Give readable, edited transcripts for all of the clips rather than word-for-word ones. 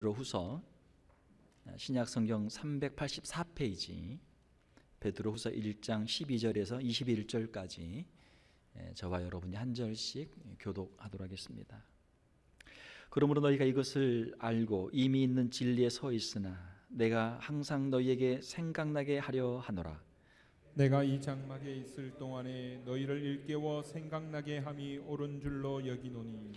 베드로후서 신약 성경 384페이지 베드로후서 1장 12절에서 21절까지 저와 여러분이 한 절씩 교독하도록 하겠습니다. 그러므로 너희가 이것을 알고 이미 있는 진리에 서 있으나 내가 항상 너희에게 생각나게 하려 하노라. 내가 이 장막에 있을 동안에 너희를 일깨워 생각나게 함이 옳은 줄로 여기노니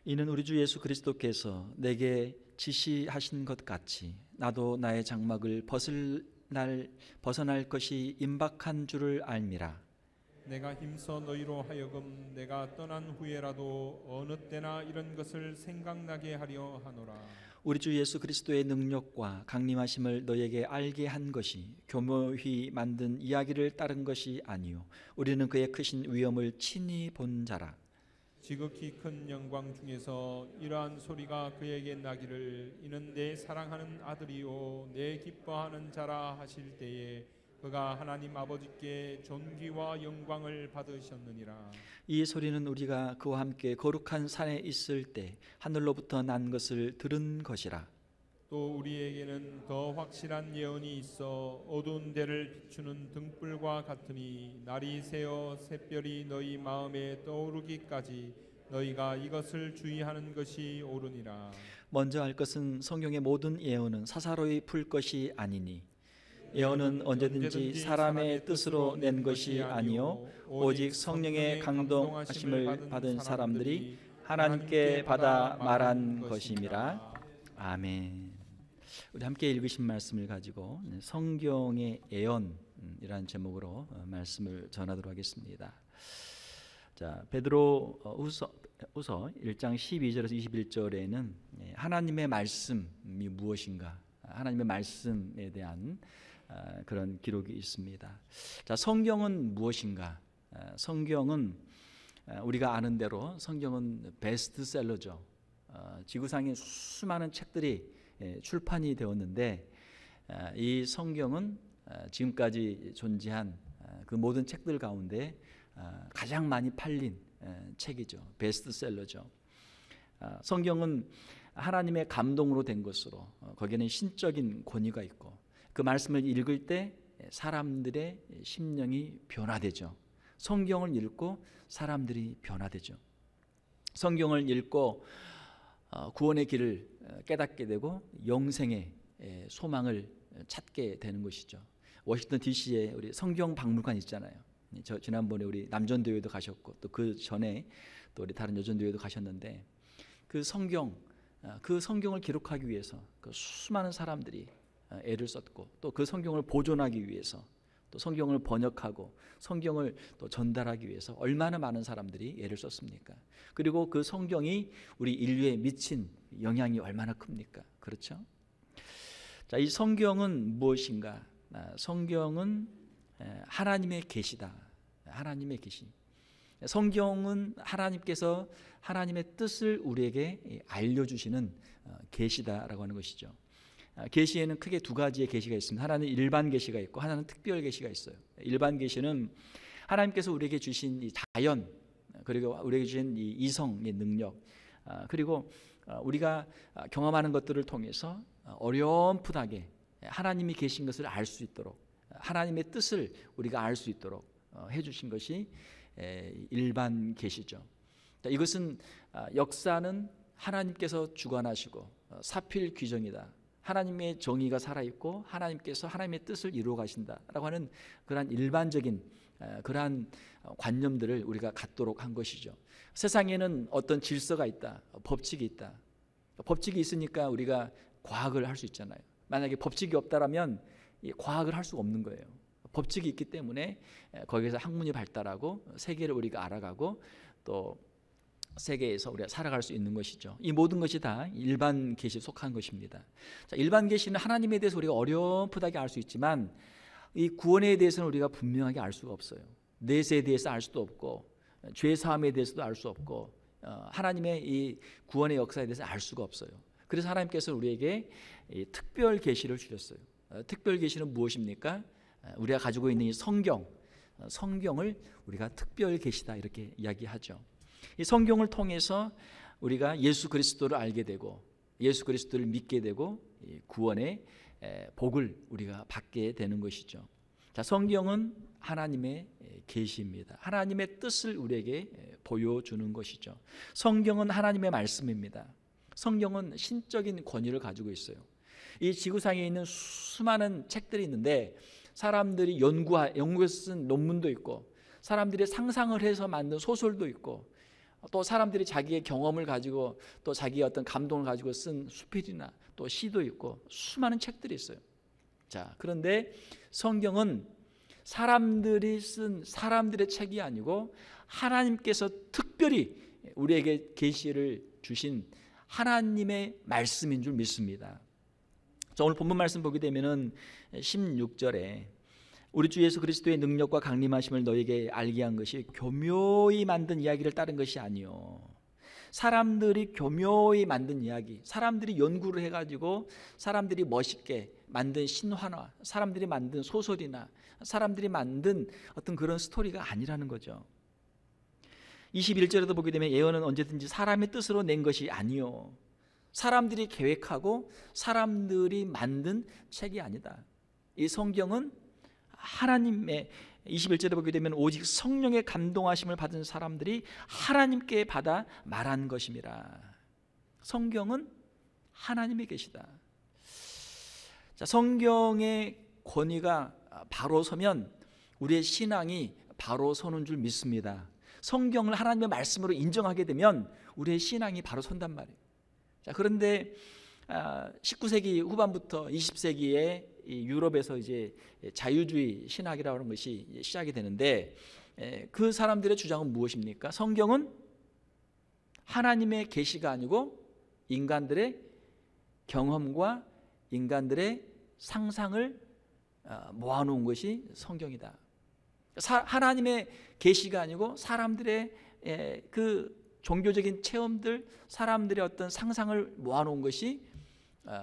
이는 우리 주 예수 그리스도께서 내게 지시하신 것 같이 나도 나의 장막을 벗어날 것이 임박한 줄을 알미라. 내가 힘써 너희로 하여금 내가 떠난 후에라도 어느 때나 이런 것을 생각나게 하려 하노라. 우리 주 예수 그리스도의 능력과 강림하심을 너희에게 알게 한 것이 교묘히 만든 이야기를 따른 것이 아니요 우리는 그의 크신 위엄을 친히 본 자라. 지극히 큰 영광 중에서 이러한 소리가 그에게 나기를 이는 내 사랑하는 아들이요 내 기뻐하는 자라 하실 때에 그가 하나님 아버지께 존귀와 영광을 받으셨느니라. 이 소리는 우리가 그와 함께 거룩한 산에 있을 때 하늘로부터 난 것을 들은 것이라. 또 우리에게는 더 확실한 예언이 있어 어두운 데를 비추는 등불과 같으니 날이 새어 샛별이 너희 마음에 떠오르기까지 너희가 이것을 주의하는 것이 옳으니라. 먼저 알 것은 성경의 모든 예언은 사사로이 풀 것이 아니니 예언은 언제든지 사람의 뜻으로 낸 것이 아니요 오직 성령의 강동하심을 받은 사람들이 하나님께 받아 말한 것임이라. 아멘. 우리 함께 읽으신 말씀을 가지고 성경의 예언이라는 제목으로 말씀을 전하도록 하겠습니다. 자, 베드로후서 1장 12절에서 21절에는 하나님의 말씀이 무엇인가, 하나님의 말씀에 대한 그런 기록이 있습니다. 자, 성경은 무엇인가? 성경은 우리가 아는 대로 성경은 베스트셀러죠. 지구상에 수많은 책들이 출판이 되었는데 이 성경은 지금까지 존재한 그 모든 책들 가운데 가장 많이 팔린 책이죠. 베스트셀러죠. 성경은 하나님의 감동으로 된 것으로 거기에는 신적인 권위가 있고 그 말씀을 읽을 때 사람들의 심령이 변화되죠. 성경을 읽고 사람들이 변화되죠. 성경을 읽고 구원의 길을 깨닫게 되고 영생의 소망을 찾게 되는 것이죠. 워싱턴 DC에 우리 성경 박물관 있잖아요. 저 지난번에 우리 남전도회도 가셨고 또 그 전에 또 우리 다른 여전도회도 가셨는데 그 성경을 기록하기 위해서 그 수많은 사람들이 애를 썼고 또 그 성경을 보존하기 위해서 또 성경을 번역하고 성경을 또 전달하기 위해서 얼마나 많은 사람들이 애를 썼습니까? 그리고 그 성경이 우리 인류에 미친 영향이 얼마나 큽니까? 그렇죠? 자, 이 성경은 무엇인가? 성경은 하나님의 계시다. 하나님의 계시. 성경은 하나님께서 하나님의 뜻을 우리에게 알려주시는 계시다라고 하는 것이죠. 계시에는 크게 두 가지의 계시가 있습니다. 하나는 일반 계시가 있고 하나는 특별 계시가 있어요. 일반 계시는 하나님께서 우리에게 주신 이 자연 그리고 우리에게 주신 이 이성의 능력 그리고 우리가 경험하는 것들을 통해서 어렴풋하게 하나님이 계신 것을 알 수 있도록 하나님의 뜻을 우리가 알 수 있도록 해주신 것이 일반 계시죠. 이것은 역사는 하나님께서 주관하시고 사필 규정이다. 하나님의 정의가 살아있고 하나님께서 하나님의 뜻을 이루어 가신다라고 하는 그러한 일반적인 그러한 관념들을 우리가 갖도록 한 것이죠. 세상에는 어떤 질서가 있다, 법칙이 있다. 법칙이 있으니까 우리가 과학을 할 수 있잖아요. 만약에 법칙이 없다라면 과학을 할 수가 없는 거예요. 법칙이 있기 때문에 거기에서 학문이 발달하고 세계를 우리가 알아가고 또 세계에서 우리가 살아갈 수 있는 것이죠. 이 모든 것이 다 일반 계시에 속한 것입니다. 자, 일반 계시는 하나님에 대해서 우리가 어렴풋하게 알 수 있지만 이 구원에 대해서는 우리가 분명하게 알 수가 없어요. 내세에 대해서 알 수도 없고 죄 사함에 대해서도 알 수 없고 하나님의 이 구원의 역사에 대해서 알 수가 없어요. 그래서 하나님께서 우리에게 이 특별 계시를 주셨어요. 특별 계시는 무엇입니까? 우리가 가지고 있는 이 성경을 우리가 특별 계시다 이렇게 이야기하죠. 이 성경을 통해서 우리가 예수 그리스도를 알게 되고 예수 그리스도를 믿게 되고 구원의 복을 우리가 받게 되는 것이죠. 자, 성경은 하나님의 계시입니다. 하나님의 뜻을 우리에게 보여주는 것이죠. 성경은 하나님의 말씀입니다. 성경은 신적인 권위를 가지고 있어요. 이 지구상에 있는 수많은 책들이 있는데 사람들이 연구해서 쓴 논문도 있고 사람들이 상상을 해서 만든 소설도 있고 또 사람들이 자기의 경험을 가지고 또 자기의 어떤 감동을 가지고 쓴 수필이나 또 시도 있고 수많은 책들이 있어요. 자, 그런데 성경은 사람들이 쓴 사람들의 책이 아니고 하나님께서 특별히 우리에게 계시를 주신 하나님의 말씀인 줄 믿습니다. 자, 오늘 본문 말씀 보게 되면은 16절에 우리 주 예수 그리스도의 능력과 강림하심을 너에게 알게 한 것이 교묘히 만든 이야기를 따른 것이 아니요. 사람들이 교묘히 만든 이야기, 사람들이 연구를 해가지고 사람들이 멋있게 만든 신화나 사람들이 만든 소설이나 사람들이 만든 어떤 그런 스토리가 아니라는 거죠. 21절에도 보게 되면 예언은 언제든지 사람의 뜻으로 낸 것이 아니요. 사람들이 계획하고 사람들이 만든 책이 아니다. 이 성경은 하나님의 21절에 보게 되면 오직 성령의 감동하심을 받은 사람들이 하나님께 받아 말한 것임이라. 성경은 하나님의 계시다. 자, 성경의 권위가 바로 서면 우리의 신앙이 바로 서는 줄 믿습니다. 성경을 하나님의 말씀으로 인정하게 되면 우리의 신앙이 바로 선단 말이에요. 자, 그런데 19세기 후반부터 20세기에 유럽에서 이제 자유주의 신학이라고 하는 것이 시작이 되는데 그 사람들의 주장은 무엇입니까? 성경은 하나님의 계시가 아니고 인간들의 경험과 인간들의 상상을 모아놓은 것이 성경이다. 하나님의 계시가 아니고 사람들의 그 종교적인 체험들, 사람들의 어떤 상상을 모아놓은 것이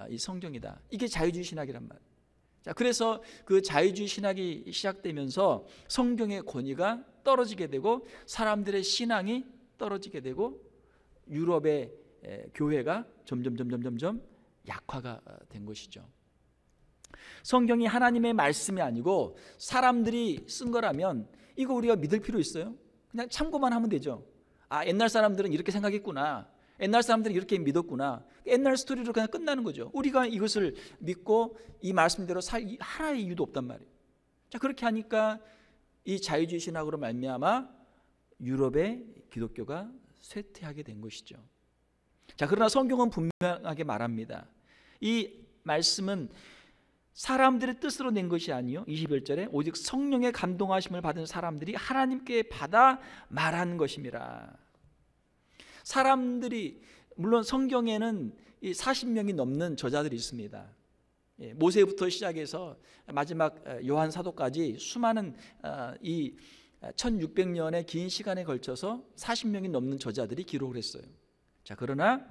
이 성경이다. 이게 자유주의 신학이란 말이에요. 자, 그래서 그 자유주의 신학이 시작되면서 성경의 권위가 떨어지게 되고 사람들의 신앙이 떨어지게 되고 유럽의 교회가 점점 약화가 된 것이죠. 성경이 하나님의 말씀이 아니고 사람들이 쓴 거라면 이거 우리가 믿을 필요 있어요? 그냥 참고만 하면 되죠. 아, 옛날 사람들은 이렇게 생각했구나. 옛날 사람들은 이렇게 믿었구나. 옛날 스토리로 그냥 끝나는 거죠. 우리가 이것을 믿고 이 말씀대로 살 하나의 이유도 없단 말이에요. 자, 그렇게 하니까 이 자유주의 신학으로 말미암아 유럽의 기독교가 쇠퇴하게 된 것이죠. 자, 그러나 성경은 분명하게 말합니다. 이 말씀은 사람들의 뜻으로 낸 것이 아니요 21절에 오직 성령의 감동하심을 받은 사람들이 하나님께 받아 말한 것임이라. 사람들이 물론 성경에는 40명이 넘는 저자들이 있습니다. 모세부터 시작해서 마지막 요한 사도까지 수많은 이 1600년의 긴 시간에 걸쳐서 40명이 넘는 저자들이 기록을 했어요. 자, 그러나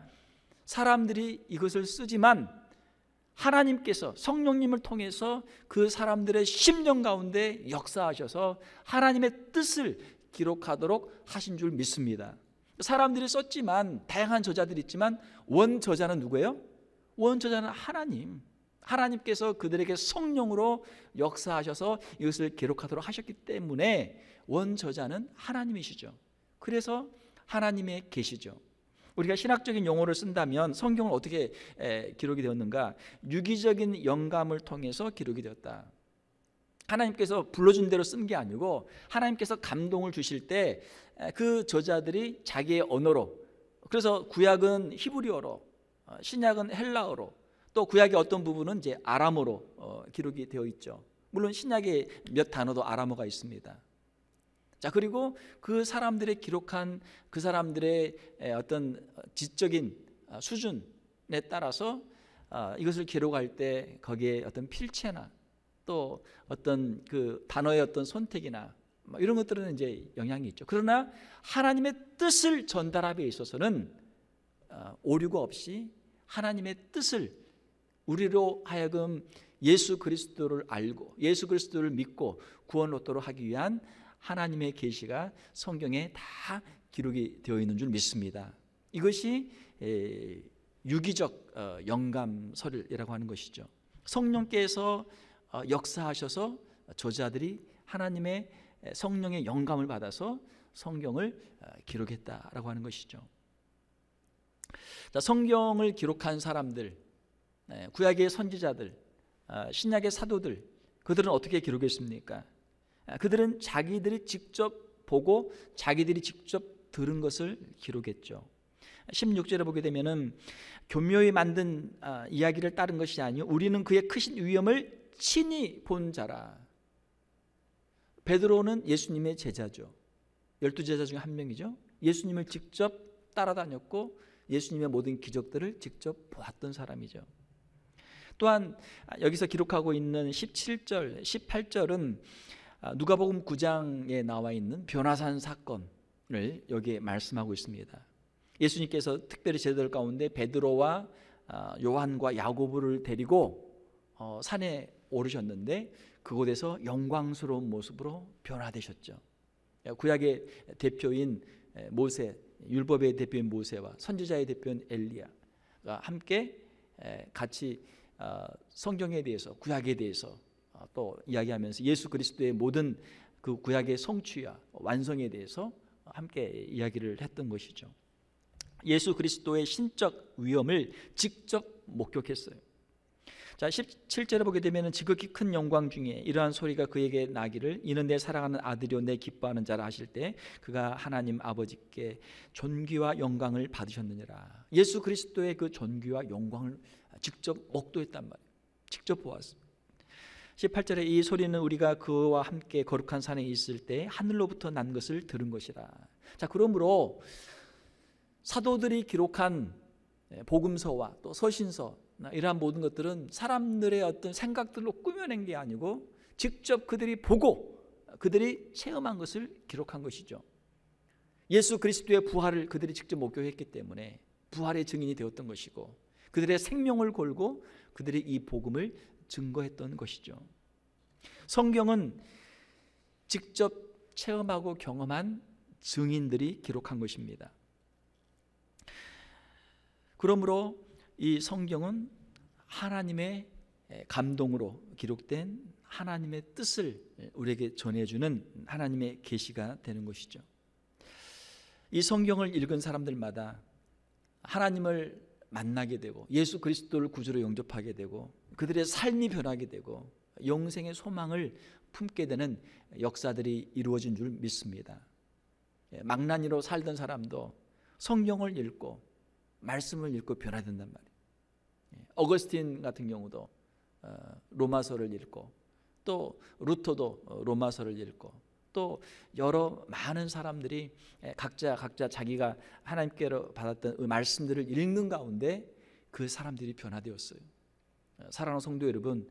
사람들이 이것을 쓰지만 하나님께서 성령님을 통해서 그 사람들의 심령 가운데 역사하셔서 하나님의 뜻을 기록하도록 하신 줄 믿습니다. 사람들이 썼지만 다양한 저자들이 있지만 원저자는 누구예요? 원저자는 하나님께서 그들에게 성령으로 역사하셔서 이것을 기록하도록 하셨기 때문에 원저자는 하나님이시죠. 그래서 하나님의 계시죠. 우리가 신학적인 용어를 쓴다면 성경은 어떻게 기록이 되었는가? 유기적인 영감을 통해서 기록이 되었다. 하나님께서 불러준 대로 쓴 게 아니고 하나님께서 감동을 주실 때 그 저자들이 자기의 언어로, 그래서 구약은 히브리어로, 신약은 헬라어로, 또 구약의 어떤 부분은 이제 아람어로 기록이 되어 있죠. 물론 신약에 몇 단어도 아람어가 있습니다. 자, 그리고 그 사람들의 기록한 그 사람들의 어떤 지적인 수준에 따라서 이것을 기록할 때 거기에 어떤 필체나 또 어떤 그 단어의 어떤 선택이나 이런 것들은 이제 영향이 있죠. 그러나 하나님의 뜻을 전달함에 있어서는 오류가 없이 하나님의 뜻을 우리로 하여금 예수 그리스도를 알고 예수 그리스도를 믿고 구원 얻도록 하기 위한 하나님의 계시가 성경에 다 기록이 되어 있는 줄 믿습니다. 이것이 유기적 영감설이라고 하는 것이죠. 성령께서 역사하셔서 저자들이 하나님의 성령의 영감을 받아서 성경을 기록했다라고 하는 것이죠. 자, 성경을 기록한 사람들, 구약의 선지자들, 신약의 사도들, 그들은 어떻게 기록했습니까? 그들은 자기들이 직접 보고 자기들이 직접 들은 것을 기록했죠. 16절에 보게 되면은 교묘히 만든 이야기를 따른 것이 아니요 우리는 그의 크신 위엄을 친히 본 자라. 베드로는 예수님의 제자죠. 12제자 중에 한 명이죠. 예수님을 직접 따라다녔고 예수님의 모든 기적들을 직접 보았던 사람이죠. 또한 여기서 기록하고 있는 17절, 18절은 누가복음 9장에 나와 있는 변화산 사건을 여기에 말씀하고 있습니다. 예수님께서 특별히 제자들 가운데 베드로와 요한과 야고보를 데리고 산에 오르셨는데 그곳에서 영광스러운 모습으로 변화되셨죠. 구약의 대표인 모세, 율법의 대표인 모세와 선지자의 대표인 엘리야가 함께 같이 성경에 대해서, 구약에 대해서 또 이야기하면서 예수 그리스도의 모든 그 구약의 성취와 완성에 대해서 함께 이야기를 했던 것이죠. 예수 그리스도의 신적 위엄을 직접 목격했어요. 자, 17절에 보게 되면 지극히 큰 영광 중에 이러한 소리가 그에게 나기를 이는 내 사랑하는 아들이요 내 기뻐하는 자라 하실 때 그가 하나님 아버지께 존귀와 영광을 받으셨느니라. 예수 그리스도의 그 존귀와 영광을 직접 목도했단 말이에요. 직접 보았습니다. 18절에 이 소리는 우리가 그와 함께 거룩한 산에 있을 때 하늘로부터 난 것을 들은 것이라. 자, 그러므로 사도들이 기록한 복음서와 또 서신서 이러한 모든 것들은 사람들의 어떤 생각들로 꾸며낸 게 아니고 직접 그들이 보고 그들이 체험한 것을 기록한 것이죠. 예수 그리스도의 부활을 그들이 직접 목격했기 때문에 부활의 증인이 되었던 것이고 그들의 생명을 걸고 그들이 이 복음을 증거했던 것이죠. 성경은 직접 체험하고 경험한 증인들이 기록한 것입니다. 그러므로 이 성경은 하나님의 감동으로 기록된 하나님의 뜻을 우리에게 전해주는 하나님의 계시가 되는 것이죠. 이 성경을 읽은 사람들마다 하나님을 만나게 되고 예수 그리스도를 구주로 영접하게 되고 그들의 삶이 변하게 되고 영생의 소망을 품게 되는 역사들이 이루어진 줄 믿습니다. 망나니로 살던 사람도 성경을 읽고 말씀을 읽고 변화된단 말이에요. 어거스틴 같은 경우도 로마서를 읽고 또 루터도 로마서를 읽고 또 여러 많은 사람들이 각자 자기가 하나님께로 받았던 그 말씀들을 읽는 가운데 그 사람들이 변화되었어요. 사랑하는 성도 여러분,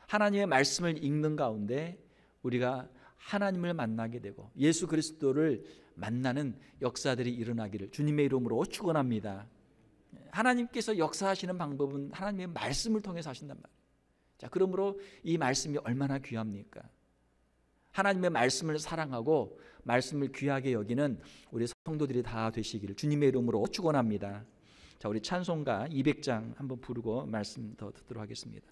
하나님의 말씀을 읽는 가운데 우리가 하나님을 만나게 되고 예수 그리스도를 만나는 역사들이 일어나기를 주님의 이름으로 축원합니다. 하나님께서 역사하시는 방법은 하나님의 말씀을 통해서 하신단 말이에요. 자, 그러므로 이 말씀이 얼마나 귀합니까? 하나님의 말씀을 사랑하고 말씀을 귀하게 여기는 우리 성도들이 다 되시기를 주님의 이름으로 축원합니다. 자, 우리 찬송가 200장 한번 부르고 말씀 더 듣도록 하겠습니다.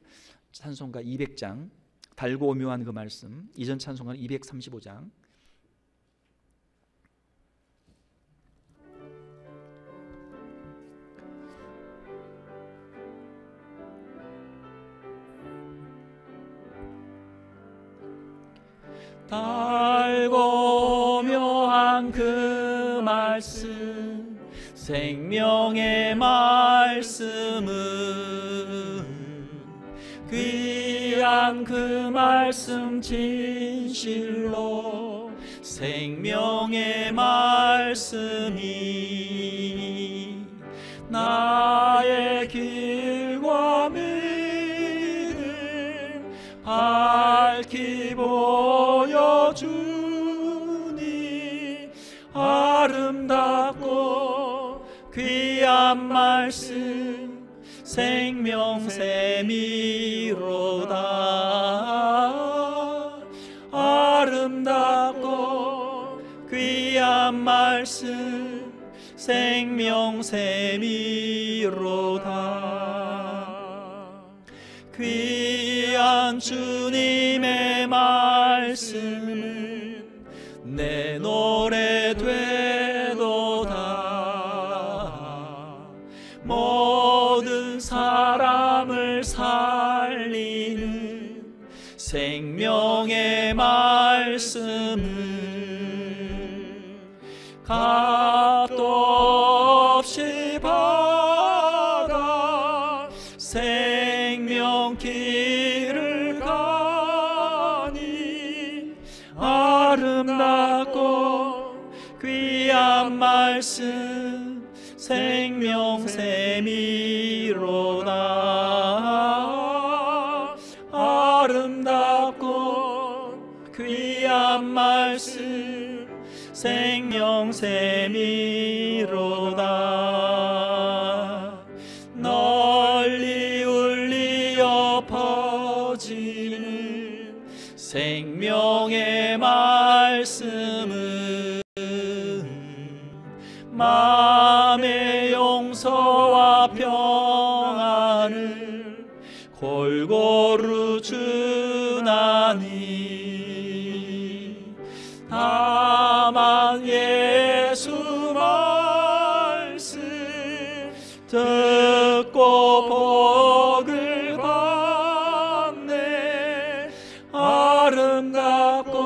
찬송가 200장, 달고 오묘한 그 말씀. 이전 찬송가는 235장. 달고 묘한 그 말씀 생명의 말씀은 귀한 그 말씀 진실로 생명의 말씀이 나의 길과 믿음 밝히 보여주니 아름답고 귀한 말씀 생명샘이로다. 아름답고 귀한 말씀 생명샘이로다. 귀한 주님의 말씀은 내 노래 되도다. 모든 사람을 살리는 생명의 말씀은 값도 없이 받아 생명 길을 가니 아름답고 귀한 말씀 생명샘이로다. 아름답고 귀한 말씀 생명샘이로다. 널리 울리어 퍼지는 생명의 말씀은 마음의 용서와 평안을 골고루 주나니 다만 예수 말씀 듣고 복을 받네. 아름답고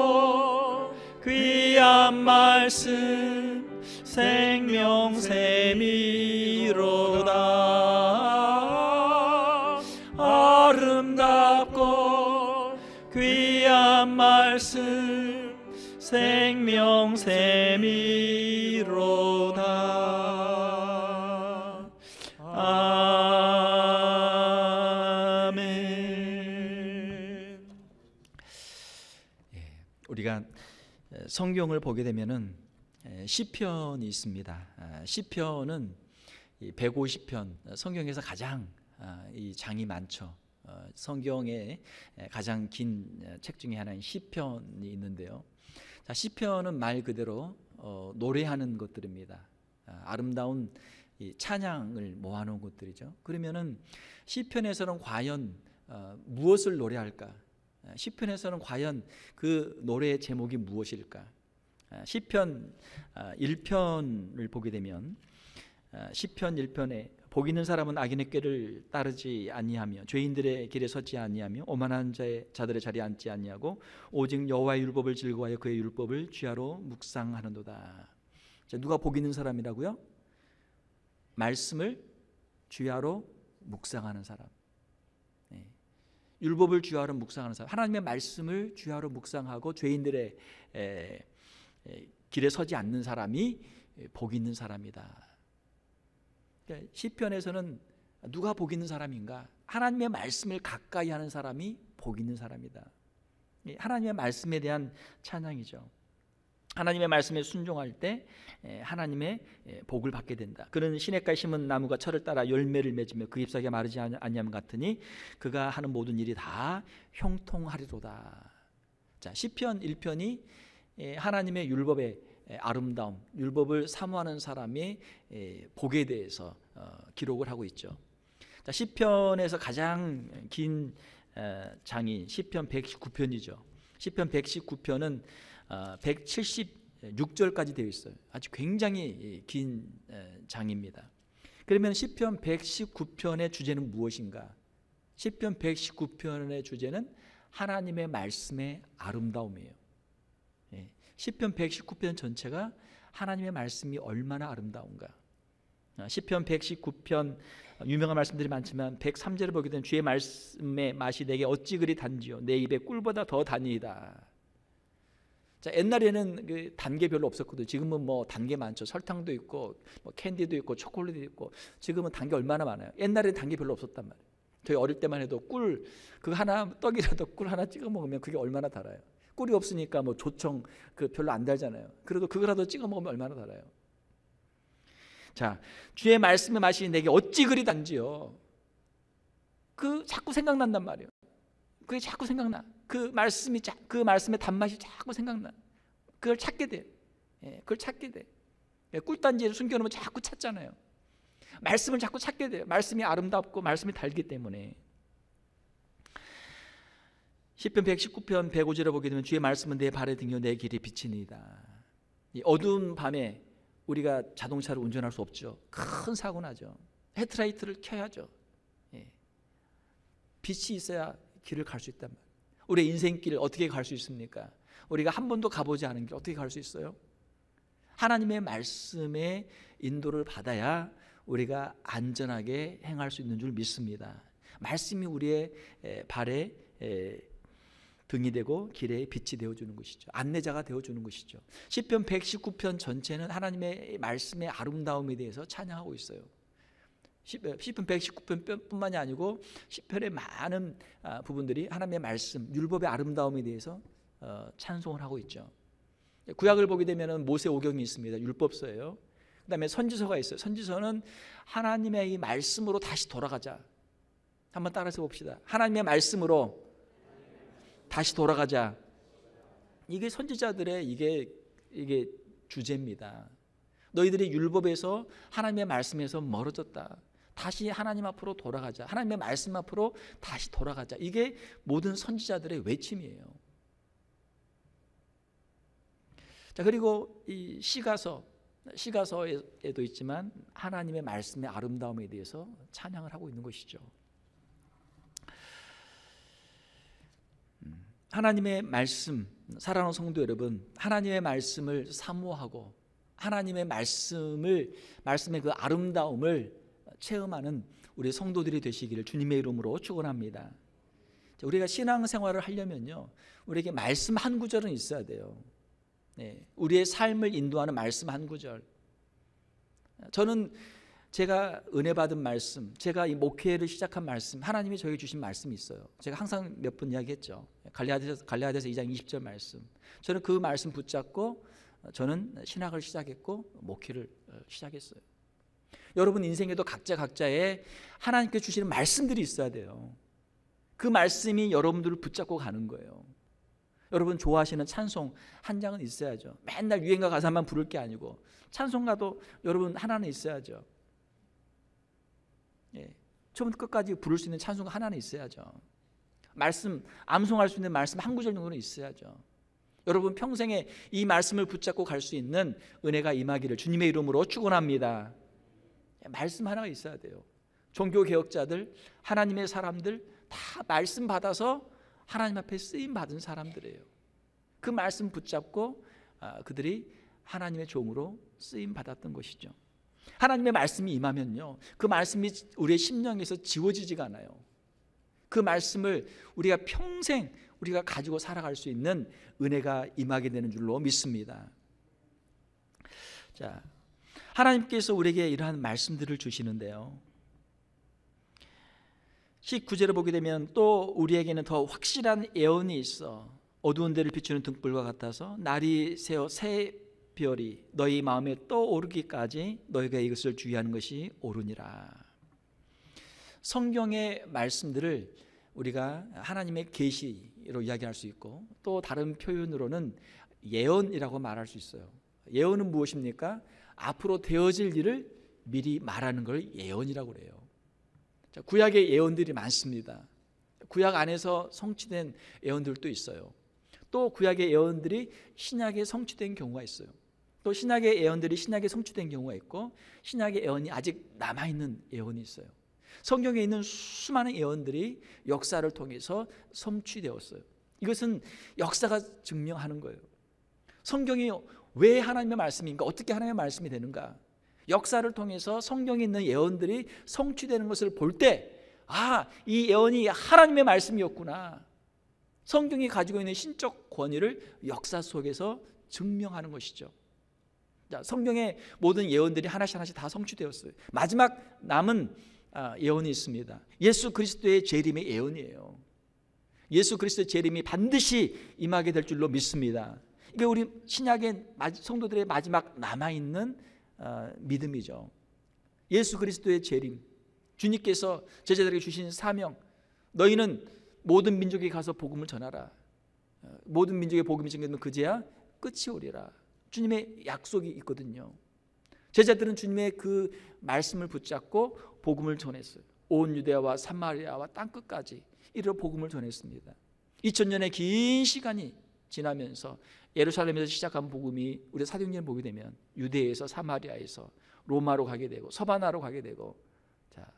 귀한 말씀 생명샘이로다. 아름답고 귀한 말씀 생명샘이로다. 아멘. 우리가 성경을 보게 되면은 시편이 있습니다. 시편은 150편, 성경에서 가장 이 장이 많죠. 성경의 가장 긴 책 중에 하나인 시편이 있는데요. 자, 시편은 말 그대로 노래하는 것들입니다. 아름다운 이 찬양을 모아놓은 것들이죠. 그러면은 시편에서는 과연 무엇을 노래할까? 시편에서는 과연 그 노래의 제목이 무엇일까? 시편 1편을 보게 되면 시편 1편에 복 있는 사람은 악인의 꾀를 따르지 아니하며 죄인들의 길에 서지 아니하며 오만한 자들의 자리에 앉지 아니하고 오직 여호와의 율법을 즐거워하여 그의 율법을 주야로 묵상하는도다. 자, 누가 복 있는 사람이라고요? 말씀을 주야로 묵상하는 사람. 율법을 주야로 묵상하는 사람, 하나님의 말씀을 주야로 묵상하고 죄인들의 길에 서지 않는 사람이 복 있는 사람이다. 그러니까 시편에서는 누가 복 있는 사람인가? 하나님의 말씀을 가까이 하는 사람이 복 있는 사람이다. 하나님의 말씀에 대한 찬양이죠. 하나님의 말씀에 순종할 때 하나님의 복을 받게 된다. 그는 시냇가에 심은 나무가 철을 따라 열매를 맺으며 그 잎사귀가 마르지 아니함 같으니 그가 하는 모든 일이 다 형통하리로다. 자, 시편 1편이 하나님의 율법의 아름다움, 율법을 사모하는 사람의 복에 대해서 기록을 하고 있죠. 자, 시편에서 가장 긴 장이 시편 119편이죠. 시편 119편은 176절까지 되어 있어요. 아주 굉장히 긴 장입니다. 그러면 시편 119편의 주제는 무엇인가? 시편 119편의 주제는 하나님의 말씀의 아름다움이에요. 시편 119편 전체가 하나님의 말씀이 얼마나 아름다운가. 시편 119편 유명한 말씀들이 많지만 103절을 보게 되면 주의 말씀의 맛이 내게 어찌 그리 단지요 내 입에 꿀보다 더 단이다. 자, 옛날에는 그 단계 별로 없었거든요. 지금은 뭐 단계 많죠. 설탕도 있고 뭐 캔디도 있고 초콜릿도 있고. 지금은 단계 얼마나 많아요. 옛날에는 단계 별로 없었단 말이에요. 저희 어릴 때만 해도 꿀 그 하나 떡이라도 꿀 하나 찍어 먹으면 그게 얼마나 달아요. 꿀이 없으니까 뭐 조청 그 별로 안 달잖아요. 그래도 그거라도 찍어 먹으면 얼마나 달아요. 자, 주의 말씀의 맛이 내게 어찌 그리 단지요. 그 자꾸 생각난단 말이에요. 그게 자꾸 생각나. 그 말씀의 단맛이 자꾸 생각나. 그걸 찾게 돼. 그걸 찾게 돼. 꿀단지를 숨겨놓으면 자꾸 찾잖아요. 말씀을 자꾸 찾게 돼요. 말씀이 아름답고 말씀이 달기 때문에. 시편 119편 105절에 보게 되면 주의 말씀은 내 발의 등이요 내 길의 빛이니이다. 이 어두운 밤에 우리가 자동차를 운전할 수 없죠. 큰 사고 나죠. 헤드라이트를 켜야죠. 예. 빛이 있어야 길을 갈 수 있단 말이에요. 우리의 인생길을 어떻게 갈 수 있습니까? 우리가 한 번도 가보지 않은 길 어떻게 갈 수 있어요? 하나님의 말씀의 인도를 받아야 우리가 안전하게 행할 수 있는 줄 믿습니다. 말씀이 우리의 발에 등이 되고 길에 빛이 되어주는 것이죠. 안내자가 되어주는 것이죠. 시편 119편 전체는 하나님의 말씀의 아름다움에 대해서 찬양하고 있어요. 시편 119편뿐만이 아니고 시편의 많은 부분들이 하나님의 말씀, 율법의 아름다움에 대해서 찬송을 하고 있죠. 구약을 보게 되면 모세오경이 있습니다. 율법서예요. 그 다음에 선지서가 있어요. 선지서는 하나님의 이 말씀으로 다시 돌아가자. 한번 따라서 봅시다. 하나님의 말씀으로 다시 돌아가자. 이게 선지자들의 이게 주제입니다. 너희들이 율법에서 하나님의 말씀에서 멀어졌다. 다시 하나님 앞으로 돌아가자. 하나님의 말씀 앞으로 다시 돌아가자. 이게 모든 선지자들의 외침이에요. 자, 그리고 이 시가서에도 있지만 하나님의 말씀의 아름다움에 대해서 찬양을 하고 있는 것이죠. 하나님의 말씀, 사랑하는 성도 여러분, 하나님의 말씀을 사모하고 하나님의 말씀의 그 아름다움을 체험하는 우리 성도들이 되시기를 주님의 이름으로 축원합니다. 우리가 신앙생활을 하려면요, 우리에게 말씀 한 구절은 있어야 돼요. 네, 우리의 삶을 인도하는 말씀 한 구절. 저는 제가 은혜 받은 말씀, 제가 이 목회를 시작한 말씀, 하나님이 저에게 주신 말씀이 있어요. 제가 항상 몇 번 이야기했죠. 갈라디아서 2장 20절 말씀. 저는 그 말씀 붙잡고 저는 신학을 시작했고 목회를 시작했어요. 여러분 인생에도 각자의 하나님께 주시는 말씀들이 있어야 돼요. 그 말씀이 여러분들을 붙잡고 가는 거예요. 여러분 좋아하시는 찬송 한 장은 있어야죠. 맨날 유행가 가사만 부를 게 아니고 찬송가도 여러분 하나는 있어야죠. 예, 처음부터 끝까지 부를 수 있는 찬송가 하나는 있어야죠. 말씀, 암송할 수 있는 말씀 한 구절 정도는 있어야죠. 여러분 평생에 이 말씀을 붙잡고 갈 수 있는 은혜가 임하기를 주님의 이름으로 축원합니다. 말씀 하나가 있어야 돼요. 종교개혁자들, 하나님의 사람들 다 말씀 받아서 하나님 앞에 쓰임 받은 사람들이에요. 그 말씀 붙잡고 그들이 하나님의 종으로 쓰임 받았던 것이죠. 하나님의 말씀이 임하면요, 그 말씀이 우리의 심령에서 지워지지가 않아요. 그 말씀을 우리가 평생 우리가 가지고 살아갈 수 있는 은혜가 임하게 되는 줄로 믿습니다. 자, 하나님께서 우리에게 이러한 말씀들을 주시는데요, 19절을 보게 되면 또 우리에게는 더 확실한 예언이 있어. 어두운 데를 비추는 등불과 같아서 날이 새어 새 별이 너희 마음에 떠오르기까지 너희가 이것을 주의하는 것이 옳으니라. 성경의 말씀들을 우리가 하나님의 계시로 이야기할 수 있고 또 다른 표현으로는 예언이라고 말할 수 있어요. 예언은 무엇입니까? 앞으로 되어질 일을 미리 말하는 걸 예언이라고 그래요. 자, 구약의 예언들이 많습니다. 구약 안에서 성취된 예언들도 있어요. 또 구약의 예언들이 신약에 성취된 경우가 있어요. 또 신약의 예언들이 신약에 성취된 경우가 있고 신약의 예언이 아직 남아있는 예언이 있어요. 성경에 있는 수많은 예언들이 역사를 통해서 성취되었어요. 이것은 역사가 증명하는 거예요. 성경이 왜 하나님의 말씀인가? 어떻게 하나님의 말씀이 되는가? 역사를 통해서 성경에 있는 예언들이 성취되는 것을 볼 때, 아, 이 예언이 하나님의 말씀이었구나. 성경이 가지고 있는 신적 권위를 역사 속에서 증명하는 것이죠. 자, 성경의 모든 예언들이 하나씩 다 성취되었어요. 마지막 남은 예언이 있습니다. 예수 그리스도의 재림의 예언이에요. 예수 그리스도의 재림이 반드시 임하게 될 줄로 믿습니다. 이게 우리 신약의 성도들의 마지막 남아있는 믿음이죠. 예수 그리스도의 재림, 주님께서 제자들에게 주신 사명, 너희는 모든 민족에 가서 복음을 전하라. 모든 민족의 복음이 전개되면 그제야 끝이 오리라. 주님의 약속이 있거든요. 제자들은 주님의 그 말씀을 붙잡고 복음을 전했어요. 온 유대야와 사마리아와 땅끝까지 이르러 복음을 전했습니다. 2000년의 긴 시간이 지나면서 예루살렘에서 시작한 복음이 우리 사도행전을 보게 되면 유대에서 사마리아에서 로마로 가게 되고 서바나로 가게 되고, 자,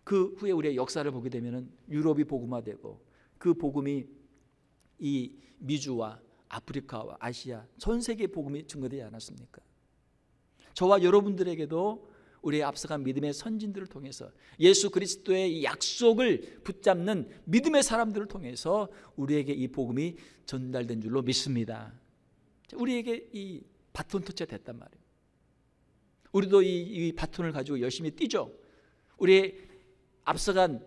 그 후에 우리의 역사를 보게 되면 유럽이 복음화되고 그 복음이 이 미주와 아프리카와 아시아 전 세계 복음이 증거되지 않았습니까? 저와 여러분들에게도 우리의 앞서간 믿음의 선진들을 통해서 예수 그리스도의 이 약속을 붙잡는 믿음의 사람들을 통해서 우리에게 이 복음이 전달된 줄로 믿습니다. 우리에게 이 바톤 터치가 됐단 말이에요. 우리도 이 바톤을 가지고 열심히 뛰죠. 우리의 앞서간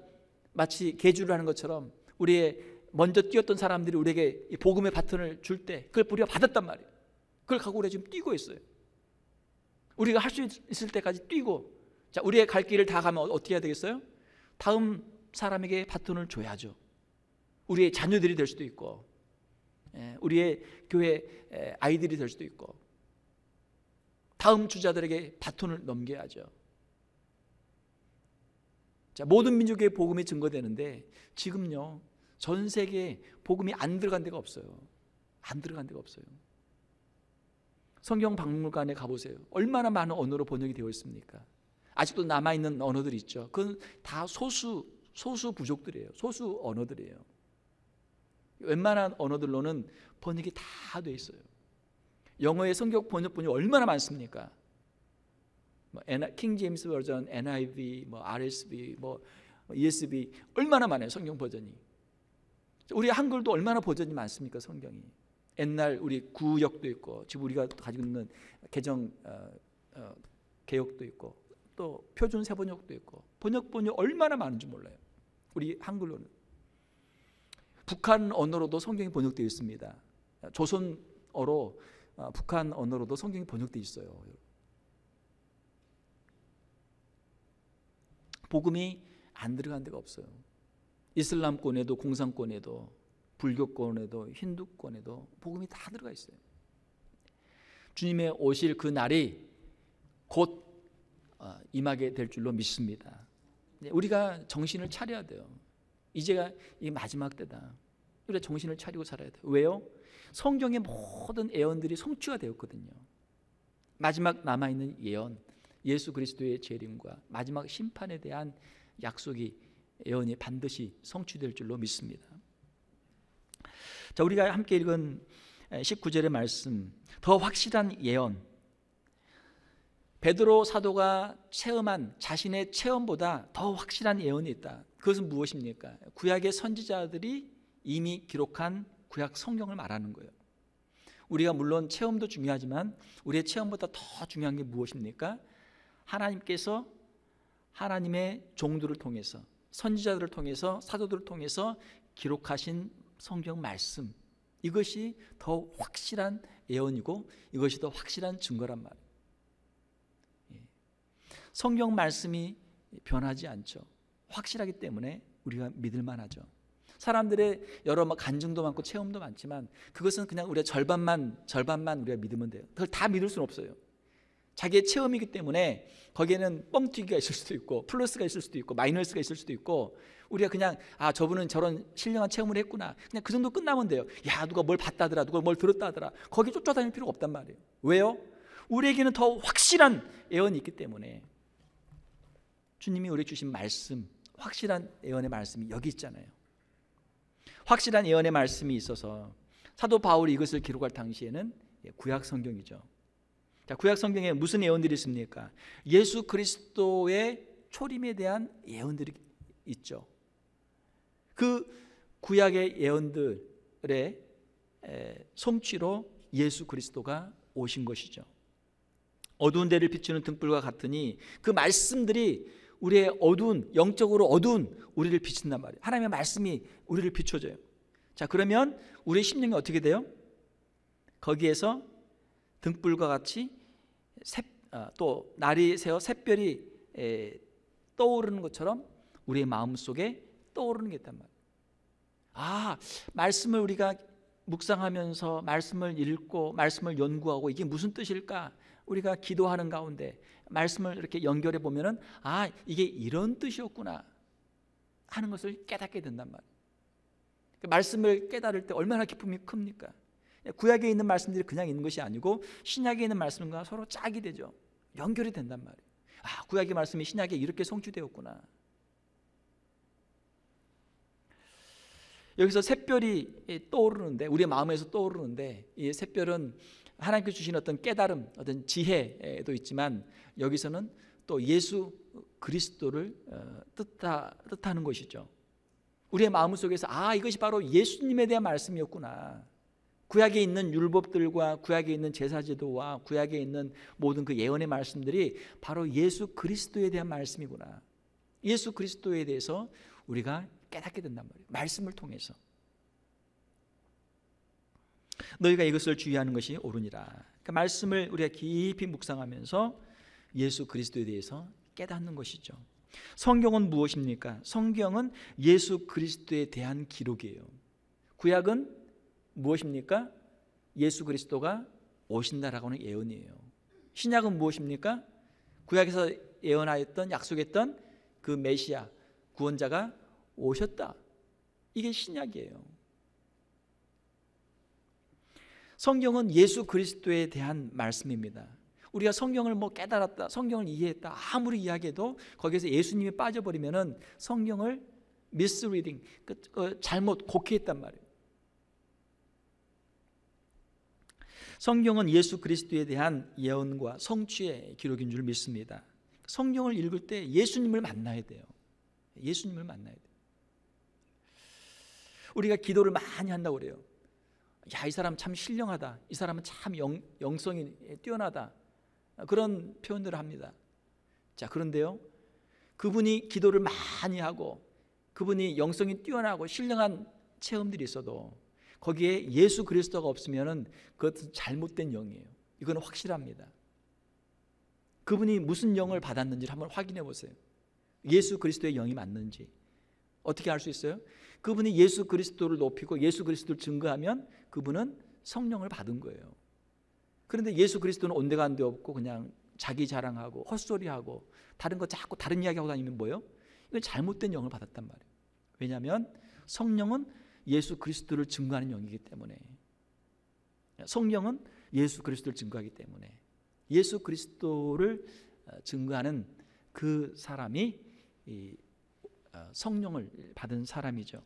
마치 계주를 하는 것처럼 우리의 먼저 뛰었던 사람들이 우리에게 이 복음의 바톤을 줄 때 그걸 우리가 받았단 말이에요. 그걸 갖고 우리가 지금 뛰고 있어요. 우리가 할 수 있을 때까지 뛰고, 자, 우리의 갈 길을 다 가면 어떻게 해야 되겠어요? 다음 사람에게 바톤을 줘야죠. 우리의 자녀들이 될 수도 있고, 우리의 교회 아이들이 될 수도 있고, 다음 주자들에게 바톤을 넘겨야죠. 자, 모든 민족의 복음이 증거되는데 지금요 전 세계에 복음이 안 들어간 데가 없어요. 안 들어간 데가 없어요. 성경 박물관에 가보세요. 얼마나 많은 언어로 번역이 되어 있습니까? 아직도 남아있는 언어들이 있죠. 그건 다 소수 부족들이에요. 소수 언어들이에요. 웬만한 언어들로는 번역이 다 돼 있어요. 영어의 성경 번역본이 얼마나 많습니까? 킹 제임스 버전, NIV, RSV, ESV 얼마나 많아요. 성경 버전이. 우리 한글도 얼마나 버전이 많습니까? 성경이. 옛날 우리 구역도 있고 지금 우리가 가지고 있는 개정 개역도 있고 또 표준 세번역도 있고 번역본이 얼마나 많은지 몰라요. 우리 한글로는. 북한 언어로도 성경이 번역되어 있습니다. 조선어로 북한 언어로도 성경이 번역되어 있어요. 복음이 안 들어간 데가 없어요. 이슬람권에도 공산권에도 불교권에도 힌두권에도 복음이 다 들어가 있어요. 주님의 오실 그 날이 곧 임하게 될 줄로 믿습니다. 우리가 정신을 차려야 돼요. 이제가 이 마지막 때다. 우리가 정신을 차리고 살아야 돼요. 왜요? 성경의 모든 예언들이 성취가 되었거든요. 마지막 남아있는 예언, 예수 그리스도의 재림과 마지막 심판에 대한 약속이 예언이 반드시 성취될 줄로 믿습니다. 자, 우리가 함께 읽은 19절의 말씀, 더 확실한 예언. 베드로 사도가 체험한 자신의 체험보다 더 확실한 예언이 있다. 그것은 무엇입니까? 구약의 선지자들이 이미 기록한 구약 성경을 말하는 거예요. 우리가 물론 체험도 중요하지만 우리의 체험보다 더 중요한 게 무엇입니까? 하나님께서 하나님의 종들을 통해서 선지자들을 통해서 사도들을 통해서 기록하신 성경 말씀, 이것이 더 확실한 예언이고 이것이 더 확실한 증거란 말이에요. 성경 말씀이 변하지 않죠. 확실하기 때문에 우리가 믿을 만하죠. 사람들의 여러 간증도 많고 체험도 많지만 그것은 그냥 우리가 절반만 우리가 믿으면 돼요. 그걸 다 믿을 수는 없어요. 자기의 체험이기 때문에 거기에는 뻥튀기가 있을 수도 있고 플러스가 있을 수도 있고 마이너스가 있을 수도 있고, 우리가 그냥 저분은 저런 신령한 체험을 했구나, 그냥 그 정도 끝나면 돼요. 야, 누가 뭘 봤다더라, 누가 뭘 들었다더라, 거기 쫓아다닐 필요가 없단 말이에요. 왜요? 우리에게는 더 확실한 예언이 있기 때문에. 주님이 우리에게 주신 말씀, 확실한 예언의 말씀이 여기 있잖아요. 확실한 예언의 말씀이 있어서 사도 바울이 이것을 기록할 당시에는 구약 성경이죠. 자, 구약 성경에 무슨 예언들이 있습니까? 예수 그리스도의 초림에 대한 예언들이 있죠. 그 구약의 예언들의 성취로 예수 그리스도가 오신 것이죠. 어두운 데를 비추는 등불과 같으니 그 말씀들이 우리의 어두운, 영적으로 어두운 우리를 비춘단 말이에요. 하나님의 말씀이 우리를 비춰줘요. 자, 그러면 우리의 심령이 어떻게 돼요? 거기에서 등불과 같이 또 날이 새어 샛별이 떠오르는 것처럼 우리의 마음속에 떠오르는 게 있단 말이에요. 말씀을 우리가 묵상하면서 말씀을 읽고 말씀을 연구하고 이게 무슨 뜻일까? 우리가 기도하는 가운데 말씀을 이렇게 연결해 보면은 이게 이런 뜻이었구나 하는 것을 깨닫게 된단 말이에요. 말씀을 깨달을 때 얼마나 기쁨이 큽니까? 구약에 있는 말씀들이 그냥 있는 것이 아니고 신약에 있는 말씀과 서로 짝이 되죠. 연결이 된단 말이에요. 아, 구약의 말씀이 신약에 이렇게 성취되었구나. 여기서 샛별이 떠오르는데, 우리의 마음에서 떠오르는데, 이 샛별은 하나님께서 주신 어떤 깨달음, 어떤 지혜도 있지만 여기서는 또 예수 그리스도를 뜻하는 것이죠. 우리의 마음속에서 아, 이것이 바로 예수님에 대한 말씀이었구나. 구약에 있는 율법들과 구약에 있는 제사제도와 구약에 있는 모든 그 예언의 말씀들이 바로 예수 그리스도에 대한 말씀이구나. 예수 그리스도에 대해서 우리가 깨닫게 된단 말이에요. 말씀을 통해서. 너희가 이것을 주의하는 것이 옳으니라. 그러니까 말씀을 우리가 깊이 묵상하면서 예수 그리스도에 대해서 깨닫는 것이죠. 성경은 무엇입니까? 성경은 예수 그리스도에 대한 기록이에요. 구약은 무엇입니까? 예수 그리스도가 오신다라고 하는 예언이에요. 신약은 무엇입니까? 구약에서 예언하였던, 약속했던 그 메시아, 구원자가 오셨다. 이게 신약이에요. 성경은 예수 그리스도에 대한 말씀입니다. 우리가 성경을 깨달았다, 성경을 이해했다 아무리 이야기해도 거기에서 예수님이 빠져버리면은 성경을 misreading, 잘못 곡해했단 말이에요. 성경은 예수 그리스도에 대한 예언과 성취의 기록인 줄 믿습니다. 성경을 읽을 때 예수님을 만나야 돼요. 예수님을 만나야 돼요. 우리가 기도를 많이 한다고 그래요. 야, 이 사람 참 신령하다. 이 사람은 참 영성이 뛰어나다. 그런 표현들을 합니다. 자, 그런데요, 그분이 기도를 많이 하고 그분이 영성이 뛰어나고 신령한 체험들이 있어도 거기에 예수 그리스도가 없으면은 그것은 잘못된 영이에요. 이거는 확실합니다. 그분이 무슨 영을 받았는지를 한번 확인해 보세요. 예수 그리스도의 영이 맞는지. 어떻게 알 수 있어요? 그분이 예수 그리스도를 높이고 예수 그리스도를 증거하면 그분은 성령을 받은 거예요. 그런데 예수 그리스도는 온데간데 없고 그냥 자기 자랑하고 헛소리하고 다른 거 자꾸 다른 이야기하고 다니면 뭐예요? 이건 잘못된 영을 받았단 말이에요. 왜냐하면 성령은 예수 그리스도를 증거하는 영이기 때문에, 성령은 예수 그리스도를 증거하기 때문에 예수 그리스도를 증거하는 그 사람이 성령을 받은 사람이죠.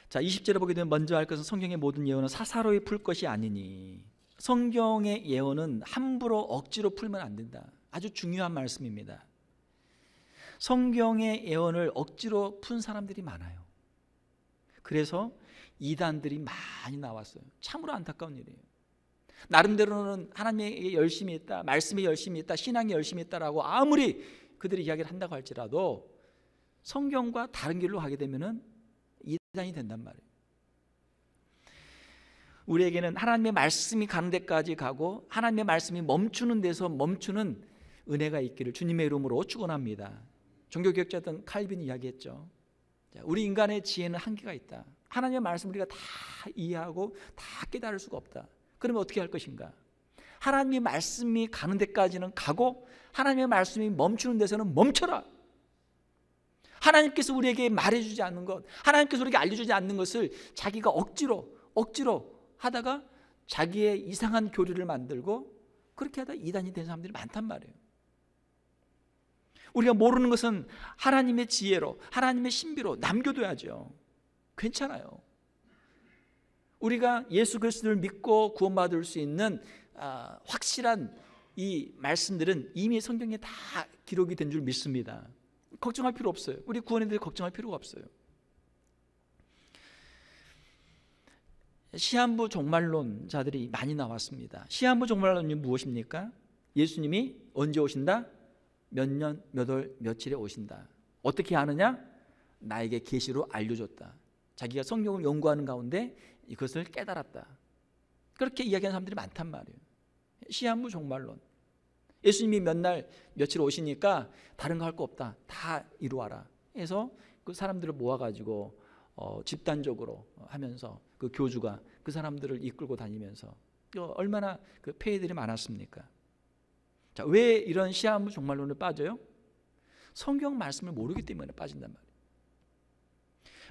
자, 20절에 보게 되면 먼저 할 것은 성경의 모든 예언은 사사로이 풀 것이 아니니. 성경의 예언은 함부로 억지로 풀면 안 된다. 아주 중요한 말씀입니다. 성경의 예언을 억지로 푼 사람들이 많아요. 그래서 이단들이 많이 나왔어요. 참으로 안타까운 일이에요. 나름대로는 하나님에게 열심히 했다, 말씀에 열심히 했다, 신앙에 열심히 했다라고 아무리 그들이 이야기를 한다고 할지라도 성경과 다른 길로 가게 되면은 이단이 된단 말이에요. 우리에게는 하나님의 말씀이 가는 데까지 가고 하나님의 말씀이 멈추는 데서 멈추는 은혜가 있기를 주님의 이름으로 축원합니다. 종교개혁자였던 칼빈이 이야기했죠. 우리 인간의 지혜는 한계가 있다. 하나님의 말씀을 우리가 다 이해하고 다 깨달을 수가 없다. 그러면 어떻게 할 것인가? 하나님의 말씀이 가는 데까지는 가고 하나님의 말씀이 멈추는 데서는 멈춰라. 하나님께서 우리에게 말해주지 않는 것, 하나님께서 우리에게 알려주지 않는 것을 자기가 억지로 하다가 자기의 이상한 교리를 만들고 그렇게 하다 이단이 된 사람들이 많단 말이에요. 우리가 모르는 것은 하나님의 지혜로, 하나님의 신비로 남겨둬야죠. 괜찮아요. 우리가 예수 그리스도를 믿고 구원받을 수 있는 확실한 이 말씀들은 이미 성경에 다 기록이 된 줄 믿습니다. 걱정할 필요 없어요. 우리 구원에 대해 걱정할 필요가 없어요. 시한부 종말론자들이 많이 나왔습니다. 시한부 종말론이 무엇입니까? 예수님이 언제 오신다? 몇 년, 몇 월, 며칠에 오신다. 어떻게 아느냐? 나에게 계시로 알려줬다. 자기가 성경을 연구하는 가운데 이것을 깨달았다. 그렇게 이야기하는 사람들이 많단 말이에요. 시한부 종말론. 예수님이 몇 날, 며칠 오시니까 다른 거 할 거 없다. 다 이루어라. 해서 그 사람들을 모아가지고 집단적으로 하면서 그 교주가 그 사람들을 이끌고 다니면서 얼마나 그 폐해들이 많았습니까? 자, 왜 이런 시한부 종말론을 빠져요? 성경 말씀을 모르기 때문에 빠진단 말이에요.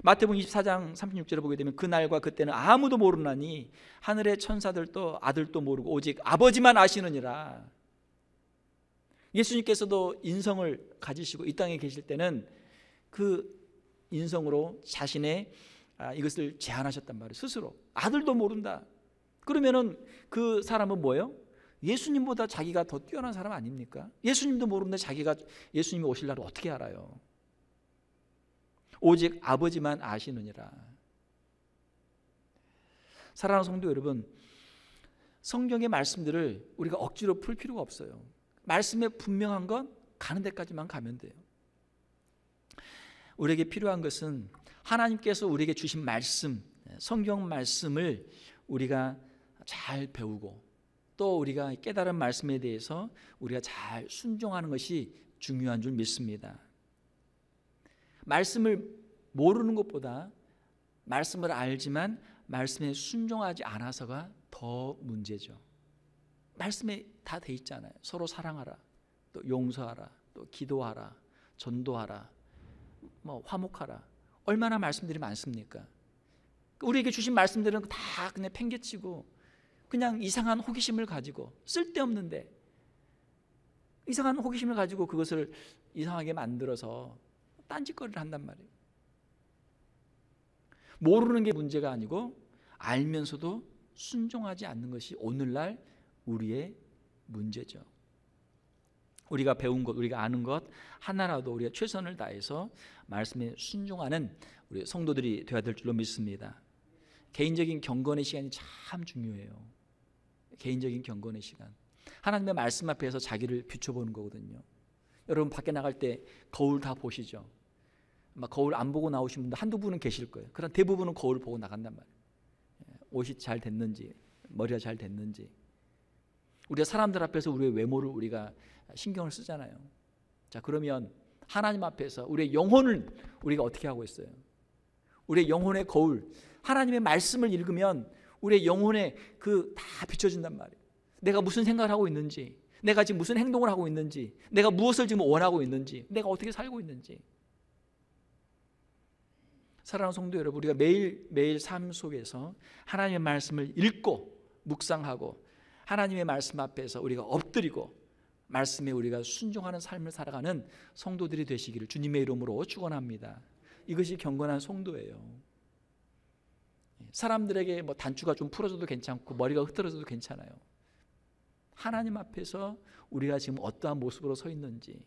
마태복음 24장 36절에 보게 되면 그날과 그때는 아무도 모르나니 하늘의 천사들도 아들도 모르고 오직 아버지만 아시느니라. 예수님께서도 인성을 가지시고 이 땅에 계실 때는 그 인성으로 자신의 이것을 제안하셨단 말이에요. 스스로 아들도 모른다. 그러면은 그 사람은 뭐예요? 예수님보다 자기가 더 뛰어난 사람 아닙니까? 예수님도 모르는데 자기가 예수님이 오실 날을 어떻게 알아요? 오직 아버지만 아시느니라. 사랑하는 성도 여러분, 성경의 말씀들을 우리가 억지로 풀 필요가 없어요. 말씀에 분명한 건 가는 데까지만 가면 돼요. 우리에게 필요한 것은 하나님께서 우리에게 주신 말씀, 성경 말씀을 우리가 잘 배우고 또 우리가 깨달은 말씀에 대해서 우리가 잘 순종하는 것이 중요한 줄 믿습니다. 말씀을 모르는 것보다 말씀을 알지만 말씀에 순종하지 않아서가 더 문제죠. 말씀에 다 돼 있잖아요. 서로 사랑하라, 또 용서하라, 또 기도하라, 전도하라, 뭐 화목하라. 얼마나 말씀들이 많습니까? 우리에게 주신 말씀들은 다 그냥 팽개치고 그냥 이상한 호기심을 가지고 쓸데없는데 이상한 호기심을 가지고 그것을 이상하게 만들어서 딴짓거리를 한단 말이에요. 모르는 게 문제가 아니고 알면서도 순종하지 않는 것이 오늘날 우리의 문제죠. 우리가 배운 것, 우리가 아는 것 하나라도 우리가 최선을 다해서 말씀에 순종하는 우리 성도들이 되어야 될 줄로 믿습니다. 개인적인 경건의 시간이 참 중요해요. 개인적인 경건의 시간. 하나님의 말씀 앞에서 자기를 비춰보는 거거든요. 여러분 밖에 나갈 때 거울 다 보시죠. 막 거울 안 보고 나오신 분들 한두 분은 계실 거예요. 그러나 대부분은 거울 보고 나간단 말이에요. 옷이 잘 됐는지, 머리가 잘 됐는지. 우리가 사람들 앞에서 우리의 외모를 우리가 신경을 쓰잖아요. 자, 그러면 하나님 앞에서 우리의 영혼을 우리가 어떻게 하고 있어요? 우리의 영혼의 거울, 하나님의 말씀을 읽으면 우리의 영혼에 그 다 비춰진단 말이에요. 내가 무슨 생각을 하고 있는지, 내가 지금 무슨 행동을 하고 있는지, 내가 무엇을 지금 원하고 있는지, 내가 어떻게 살고 있는지. 사랑하는 성도 여러분, 우리가 매일매일 삶 속에서 하나님의 말씀을 읽고 묵상하고 하나님의 말씀 앞에서 우리가 엎드리고 말씀에 우리가 순종하는 삶을 살아가는 성도들이 되시기를 주님의 이름으로 축원합니다. 이것이 경건한 성도예요. 사람들에게 뭐 단추가 좀 풀어져도 괜찮고 머리가 흐트러져도 괜찮아요. 하나님 앞에서 우리가 지금 어떠한 모습으로 서 있는지,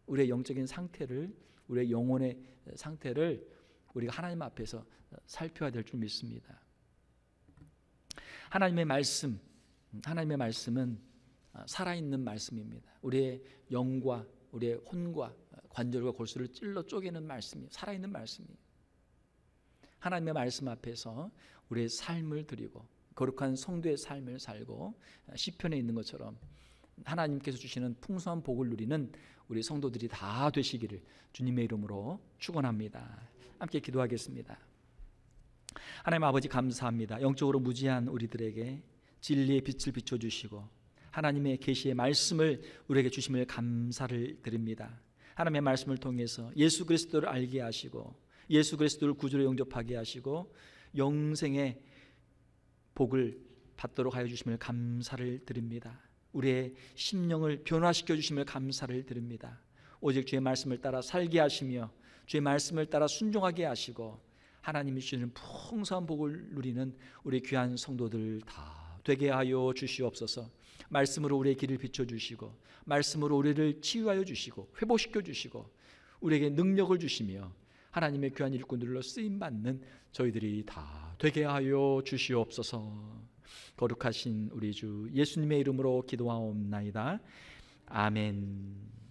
우리의 영적인 상태를, 우리의 영혼의 상태를 우리가 하나님 앞에서 살펴야 될 줄 믿습니다. 하나님의 말씀은 살아있는 말씀입니다. 우리의 영과 우리의 혼과 관절과 골수를 찔러 쪼개는 말씀이에요. 살아있는 말씀이에요. 하나님의 말씀 앞에서 우리의 삶을 드리고 거룩한 성도의 삶을 살고 시편에 있는 것처럼 하나님께서 주시는 풍성한 복을 누리는 우리 성도들이 다 되시기를 주님의 이름으로 축원합니다. 함께 기도하겠습니다. 하나님 아버지 감사합니다. 영적으로 무지한 우리들에게 진리의 빛을 비춰주시고 하나님의 계시의 말씀을 우리에게 주심을 감사를 드립니다. 하나님의 말씀을 통해서 예수 그리스도를 알게 하시고 예수 그리스도를 구주로 영접하게 하시고 영생의 복을 받도록 하여 주심을 감사를 드립니다. 우리의 심령을 변화시켜 주심을 감사를 드립니다. 오직 주의 말씀을 따라 살게 하시며 주의 말씀을 따라 순종하게 하시고 하나님이 주시는 풍성한 복을 누리는 우리 귀한 성도들 다 되게 하여 주시옵소서. 말씀으로 우리의 길을 비춰주시고 말씀으로 우리를 치유하여 주시고 회복시켜 주시고 우리에게 능력을 주시며 하나님의 귀한 일꾼들로 쓰임받는 저희들이 다 되게 하여 주시옵소서. 거룩하신 우리 주 예수님의 이름으로 기도하옵나이다. 아멘.